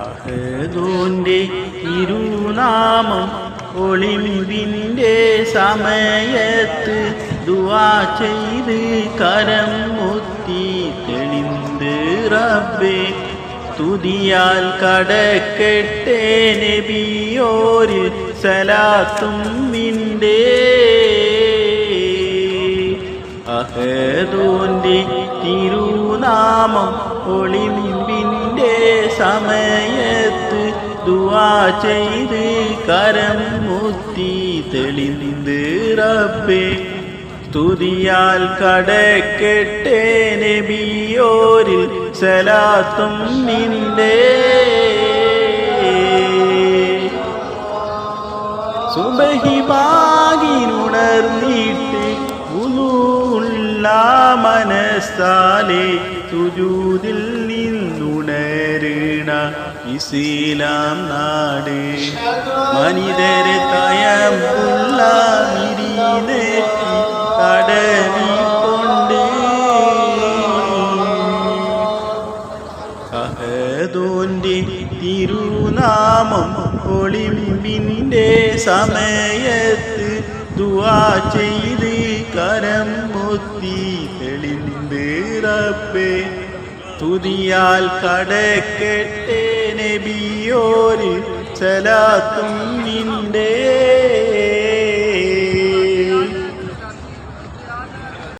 അഹദുന്റെ തിരുനാമം ഒളിമ്പിൻ്റെ സമയത്ത് ദുആ ചെയ്ത് കരം മുത്തി തെളിന്ത് റബ്ബേ തുതിയാൽ കടക്കട്ടെ നബിയോര് സലാത്തും മിണ്ടേ. അഹദുന്റെ തിരുനാമം ഒളിമ്പിൻ്റെ സമയത്ത് ദുആ ചെയ്ത് കരം മുത്തി തെളിന്ത് റബ്ബേ സ്തുതിയാൽ കടക്കട്ടെ നബിയോരിൽ സലാത്തും നിന്റെ. സുബഹി ബാഗിനുണർന്നിട്ട് വുളൂഉള്ള മനസ്സാലെ സുജൂദിൽ നിന്നുണരണ ഇസ്ലാം നാട് മനിതരെ തയമ്പുള്ള മിരിനെറ്റി തടവിക്കൊണ്ട് അഹദുന്റെ തിരുനാമം ഒളിമ്പിൻ്റെ സമയത്ത് ദുആ ചെയ്ത് കരം മുത്തി തെളിന്ത് റബ്ബേ തുതിയാൽ കടക്കട്ടെ നബിയോര് സലാത്തും നിന്റെ.